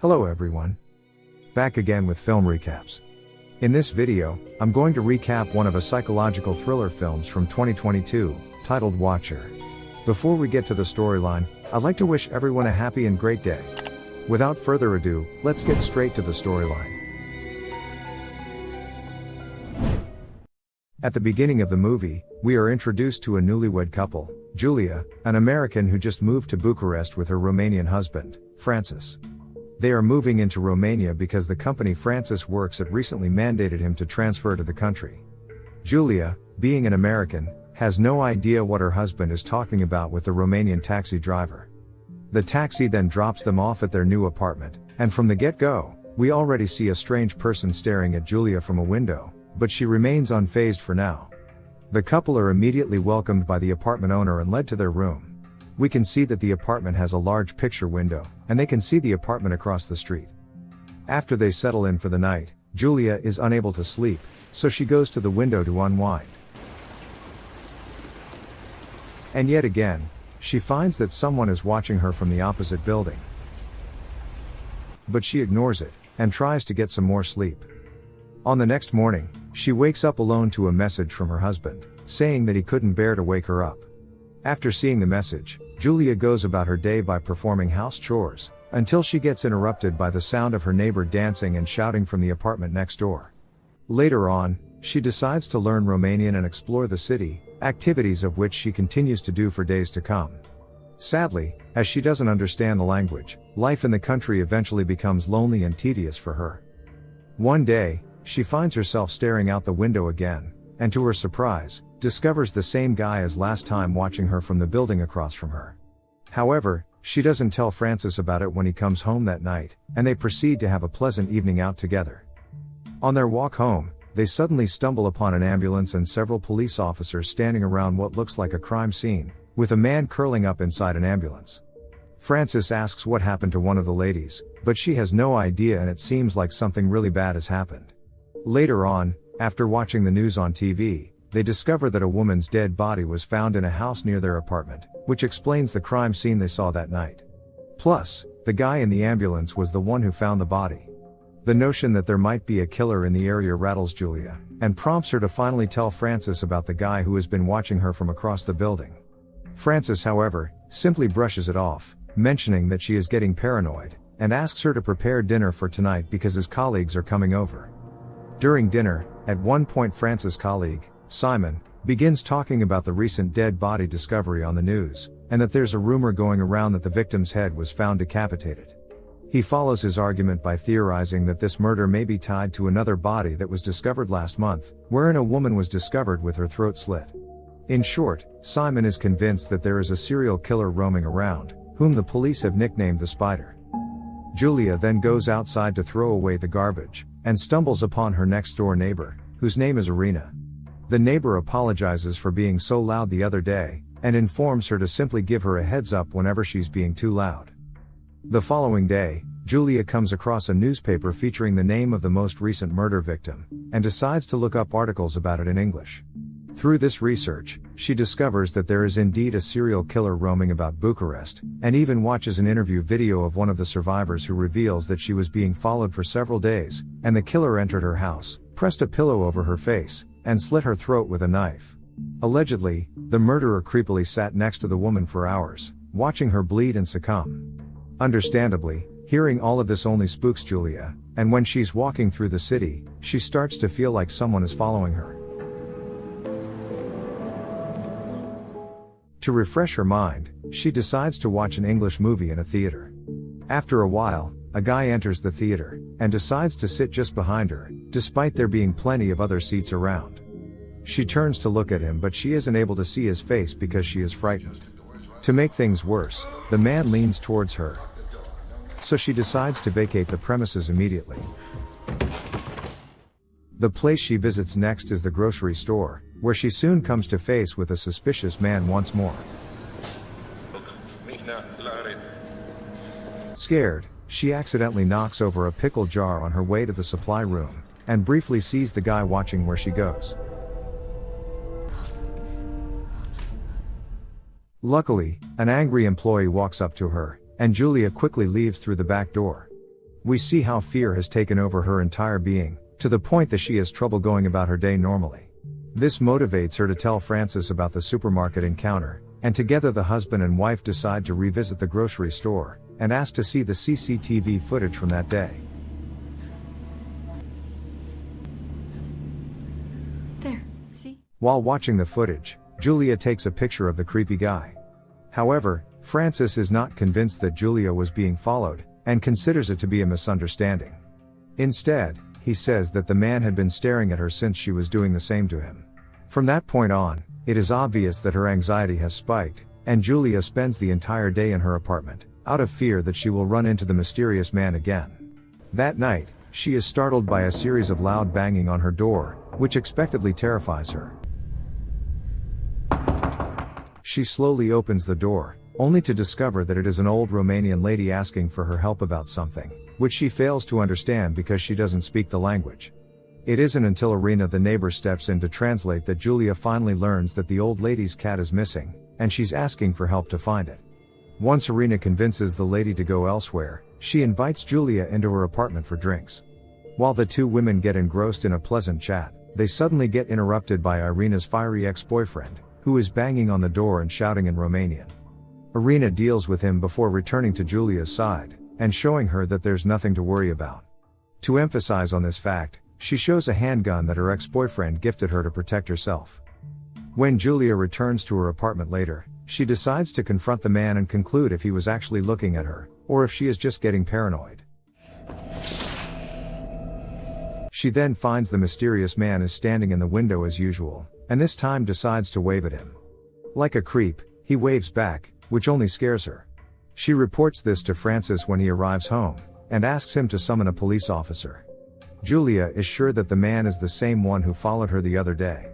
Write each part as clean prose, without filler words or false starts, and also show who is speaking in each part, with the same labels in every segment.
Speaker 1: Hello everyone. Back again with film recaps. In this video, I'm going to recap one of a psychological thriller films from 2022, titled Watcher. Before we get to the storyline, I'd like to wish everyone a happy and great day. Without further ado, let's get straight to the storyline. At the beginning of the movie, we are introduced to a newlywed couple, Julia, an American who just moved to Bucharest with her Romanian husband, Francis. They are moving into Romania because the company Francis works at recently mandated him to transfer to the country. Julia, being an American, has no idea what her husband is talking about with the Romanian taxi driver. The taxi then drops them off at their new apartment, and from the get-go, we already see a strange person staring at Julia from a window, but she remains unfazed for now. The couple are immediately welcomed by the apartment owner and led to their room. We can see that the apartment has a large picture window, and they can see the apartment across the street. After they settle in for the night, Julia is unable to sleep, so she goes to the window to unwind. And yet again, she finds that someone is watching her from the opposite building. But she ignores it, and tries to get some more sleep. On the next morning, she wakes up alone to a message from her husband, saying that he couldn't bear to wake her up. After seeing the message, Julia goes about her day by performing house chores, until she gets interrupted by the sound of her neighbor dancing and shouting from the apartment next door. Later on, she decides to learn Romanian and explore the city, activities of which she continues to do for days to come. Sadly, as she doesn't understand the language, life in the country eventually becomes lonely and tedious for her. One day, she finds herself staring out the window again, and to her surprise, discovers the same guy as last time watching her from the building across from her. However, she doesn't tell Francis about it when he comes home that night, and they proceed to have a pleasant evening out together. On their walk home, they suddenly stumble upon an ambulance and several police officers standing around what looks like a crime scene, with a man curling up inside an ambulance. Francis asks what happened to one of the ladies, but she has no idea and it seems like something really bad has happened. Later on, after watching the news on TV, they discover that a woman's dead body was found in a house near their apartment, which explains the crime scene they saw that night. Plus, the guy in the ambulance was the one who found the body. The notion that there might be a killer in the area rattles Julia, and prompts her to finally tell Francis about the guy who has been watching her from across the building. Francis, however, simply brushes it off, mentioning that she is getting paranoid, and asks her to prepare dinner for tonight because his colleagues are coming over. During dinner, at one point Francis' colleague, Simon, begins talking about the recent dead body discovery on the news, and that there's a rumor going around that the victim's head was found decapitated. He follows his argument by theorizing that this murder may be tied to another body that was discovered last month, wherein a woman was discovered with her throat slit. In short, Simon is convinced that there is a serial killer roaming around, whom the police have nicknamed the Spider. Julia then goes outside to throw away the garbage, and stumbles upon her next-door neighbor, whose name is Irina. The neighbor apologizes for being so loud the other day, and informs her to simply give her a heads up whenever she's being too loud. The following day, Julia comes across a newspaper featuring the name of the most recent murder victim, and decides to look up articles about it in English. Through this research, she discovers that there is indeed a serial killer roaming about Bucharest, and even watches an interview video of one of the survivors who reveals that she was being followed for several days, and the killer entered her house, pressed a pillow over her face, and slit her throat with a knife. Allegedly, the murderer creepily sat next to the woman for hours, watching her bleed and succumb. Understandably, hearing all of this only spooks Julia, and when she's walking through the city, she starts to feel like someone is following her. To refresh her mind, she decides to watch an English movie in a theater. After a while, a guy enters the theater, and decides to sit just behind her, despite there being plenty of other seats around. She turns to look at him but she isn't able to see his face because she is frightened. To make things worse, the man leans towards her. So she decides to vacate the premises immediately. The place she visits next is the grocery store, where she soon comes to face with a suspicious man once more. Scared, she accidentally knocks over a pickle jar on her way to the supply room, and briefly sees the guy watching where she goes. Luckily, an angry employee walks up to her, and Julia quickly leaves through the back door. We see how fear has taken over her entire being, to the point that she has trouble going about her day normally. This motivates her to tell Francis about the supermarket encounter, and together the husband and wife decide to revisit the grocery store, and ask to see the CCTV footage from that day.
Speaker 2: There, see?
Speaker 1: While watching the footage, Julia takes a picture of the creepy guy. However, Francis is not convinced that Julia was being followed, and considers it to be a misunderstanding. Instead, he says that the man had been staring at her since she was doing the same to him. From that point on, it is obvious that her anxiety has spiked, and Julia spends the entire day in her apartment, out of fear that she will run into the mysterious man again. That night, she is startled by a series of loud banging on her door, which expectedly terrifies her. She slowly opens the door, only to discover that it is an old Romanian lady asking for her help about something, which she fails to understand because she doesn't speak the language. It isn't until Irina the neighbor steps in to translate that Julia finally learns that the old lady's cat is missing, and she's asking for help to find it. Once Irina convinces the lady to go elsewhere, she invites Julia into her apartment for drinks. While the two women get engrossed in a pleasant chat, they suddenly get interrupted by Irina's fiery ex-boyfriend, who is banging on the door and shouting in Romanian. Irina deals with him before returning to Julia's side, and showing her that there's nothing to worry about. To emphasize on this fact, she shows a handgun that her ex-boyfriend gifted her to protect herself. When Julia returns to her apartment later, she decides to confront the man and conclude if he was actually looking at her, or if she is just getting paranoid. She then finds the mysterious man is standing in the window as usual, and this time decides to wave at him. Like a creep, he waves back, which only scares her. She reports this to Francis when he arrives home, and asks him to summon a police officer. Julia is sure that the man is the same one who followed her the other day.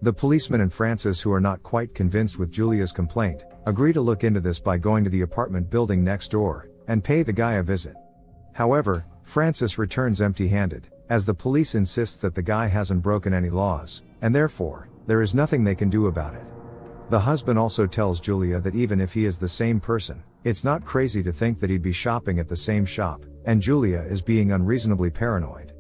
Speaker 1: The policeman and Francis, who are not quite convinced with Julia's complaint, agree to look into this by going to the apartment building next door, and pay the guy a visit. However, Francis returns empty-handed, as the police insists that the guy hasn't broken any laws, and therefore, there is nothing they can do about it. The husband also tells Julia that even if he is the same person, it's not crazy to think that he'd be shopping at the same shop, and Julia is being unreasonably paranoid.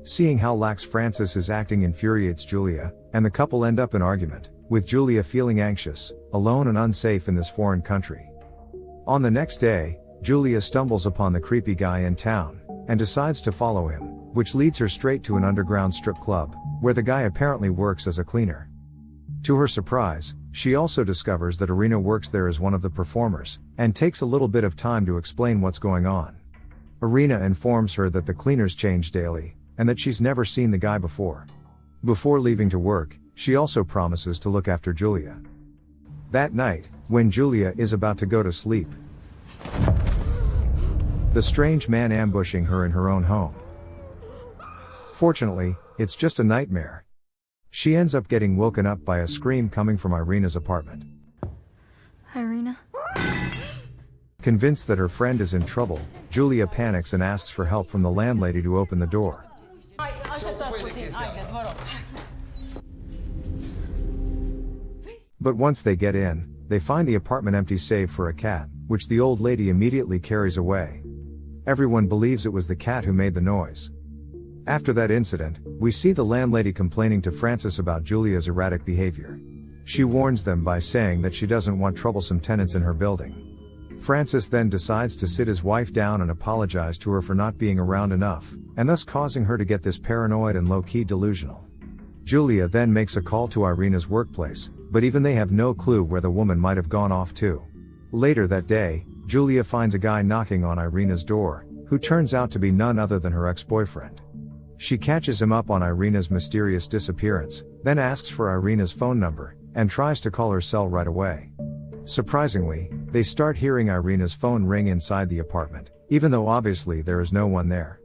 Speaker 1: Seeing how lax Francis is acting infuriates Julia, and the couple end up in argument, with Julia feeling anxious, alone and unsafe in this foreign country. On the next day, Julia stumbles upon the creepy guy in town, and decides to follow him, which leads her straight to an underground strip club, where the guy apparently works as a cleaner. To her surprise, she also discovers that Irina works there as one of the performers, and takes a little bit of time to explain what's going on. Irina informs her that the cleaners change daily, and that she's never seen the guy before. Before leaving to work, she also promises to look after Julia. That night, when Julia is about to go to sleep, the strange man ambushing her in her own home. Fortunately, it's just a nightmare. She ends up getting woken up by a scream coming from Irina's apartment.
Speaker 2: Hi, Irina.
Speaker 1: Convinced that her friend is in trouble, Julia panics and asks for help from the landlady to open the door. But once they get in, they find the apartment empty save for a cat, which the old lady immediately carries away. Everyone believes it was the cat who made the noise. After that incident, we see the landlady complaining to Francis about Julia's erratic behavior. She warns them by saying that she doesn't want troublesome tenants in her building. Francis then decides to sit his wife down and apologize to her for not being around enough, and thus causing her to get this paranoid and low-key delusional. Julia then makes a call to Irina's workplace, but even they have no clue where the woman might have gone off to. Later that day, Julia finds a guy knocking on Irina's door, who turns out to be none other than her ex-boyfriend. She catches him up on Irina's mysterious disappearance, then asks for Irina's phone number, and tries to call her cell right away. Surprisingly, they start hearing Irina's phone ring inside the apartment, even though obviously there is no one there.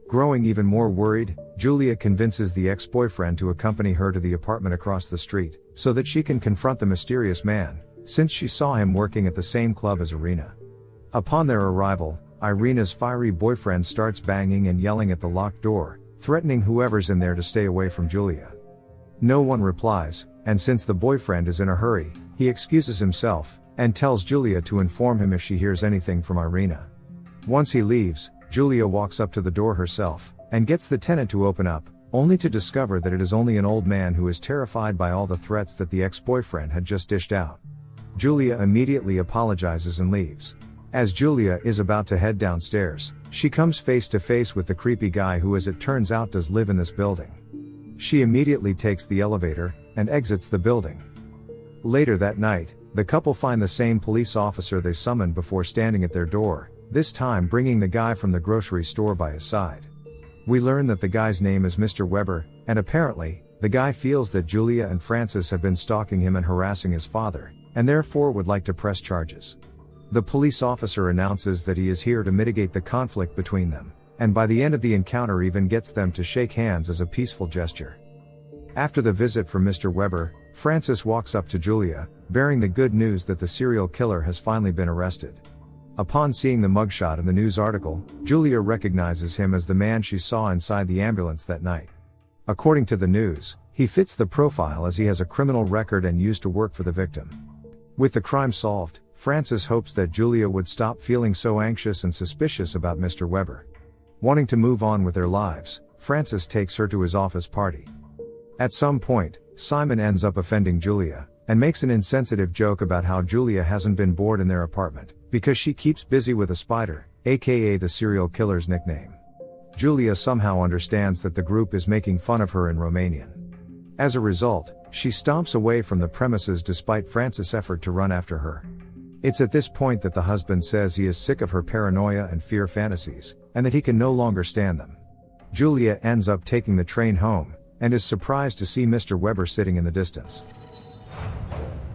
Speaker 1: Growing even more worried, Julia convinces the ex-boyfriend to accompany her to the apartment across the street, so that she can confront the mysterious man, since she saw him working at the same club as Irina. Upon their arrival, Irina's fiery boyfriend starts banging and yelling at the locked door, threatening whoever's in there to stay away from Julia. No one replies, and since the boyfriend is in a hurry, he excuses himself, and tells Julia to inform him if she hears anything from Irina. Once he leaves, Julia walks up to the door herself, and gets the tenant to open up, only to discover that it is only an old man who is terrified by all the threats that the ex-boyfriend had just dished out. Julia immediately apologizes and leaves. As Julia is about to head downstairs, she comes face to face with the creepy guy who, as it turns out, does live in this building. She immediately takes the elevator, and exits the building. Later that night, the couple find the same police officer they summoned before standing at their door, this time bringing the guy from the grocery store by his side. We learn that the guy's name is Mr. Weber, and apparently, the guy feels that Julia and Francis have been stalking him and harassing his father, and therefore would like to press charges. The police officer announces that he is here to mitigate the conflict between them, and by the end of the encounter even gets them to shake hands as a peaceful gesture. After the visit from Mr. Weber, Francis walks up to Julia, bearing the good news that the serial killer has finally been arrested. Upon seeing the mugshot in the news article, Julia recognizes him as the man she saw inside the ambulance that night. According to the news, he fits the profile as he has a criminal record and used to work for the victim. With the crime solved, Francis hopes that Julia would stop feeling so anxious and suspicious about Mr. Weber. Wanting to move on with their lives, Francis takes her to his office party. At some point, Simon ends up offending Julia, and makes an insensitive joke about how Julia hasn't been bored in their apartment, because she keeps busy with a spider, aka the serial killer's nickname. Julia somehow understands that the group is making fun of her in Romanian. As a result, she stomps away from the premises despite Francis' effort to run after her. It's at this point that the husband says he is sick of her paranoia and fear fantasies, and that he can no longer stand them. Julia ends up taking the train home, and is surprised to see Mr. Weber sitting in the distance.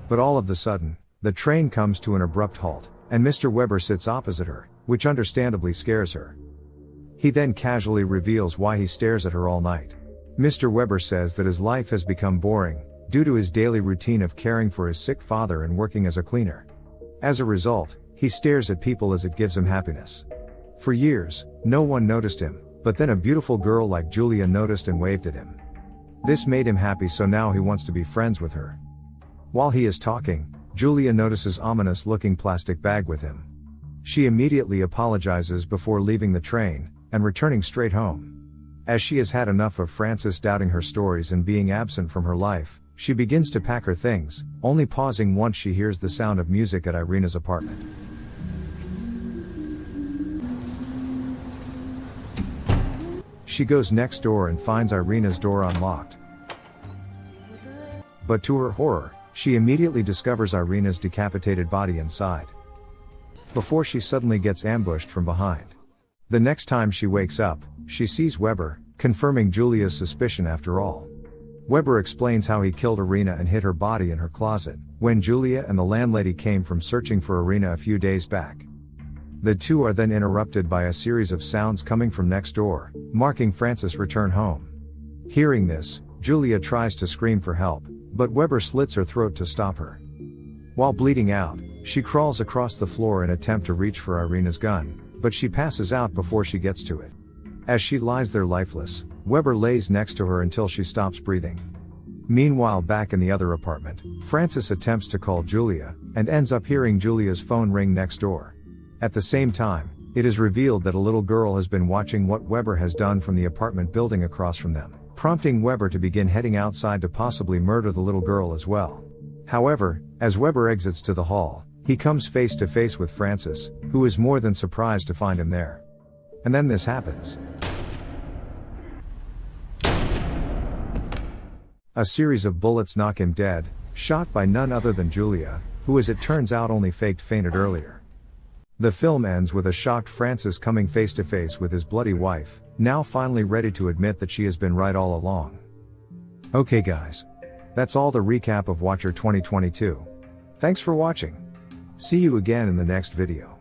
Speaker 1: But all of the sudden, the train comes to an abrupt halt, and Mr. Weber sits opposite her, which understandably scares her. He then casually reveals why he stares at her all night. Mr. Weber says that his life has become boring, due to his daily routine of caring for his sick father and working as a cleaner. As a result, he stares at people as it gives him happiness. For years, no one noticed him, but then a beautiful girl like Julia noticed and waved at him. This made him happy, so now he wants to be friends with her. While he is talking, Julia notices ominous looking plastic bag with him. She immediately apologizes before leaving the train, and returning straight home. As she has had enough of Francis doubting her stories and being absent from her life, she begins to pack her things, only pausing once she hears the sound of music at Irina's apartment. She goes next door and finds Irina's door unlocked. But to her horror, she immediately discovers Irina's decapitated body inside, before she suddenly gets ambushed from behind. The next time she wakes up, she sees Weber, confirming Julia's suspicion after all. Weber explains how he killed Irina and hid her body in her closet, when Julia and the landlady came from searching for Irina a few days back. The two are then interrupted by a series of sounds coming from next door, marking Francis' return home. Hearing this, Julia tries to scream for help, but Weber slits her throat to stop her. While bleeding out, she crawls across the floor in an attempt to reach for Irina's gun, but she passes out before she gets to it. As she lies there lifeless, Weber lays next to her until she stops breathing. Meanwhile, back in the other apartment, Francis attempts to call Julia, and ends up hearing Julia's phone ring next door. At the same time, it is revealed that a little girl has been watching what Weber has done from the apartment building across from them, prompting Weber to begin heading outside to possibly murder the little girl as well. However, as Weber exits to the hall, he comes face to face with Francis, who is more than surprised to find him there. And then this happens. A series of bullets knock him dead, shot by none other than Julia, who as it turns out only fainted earlier. The film ends with a shocked Francis coming face to face with his bloody wife, now finally ready to admit that she has been right all along. Okay guys. That's all the recap of Watcher 2022. Thanks for watching. See you again in the next video.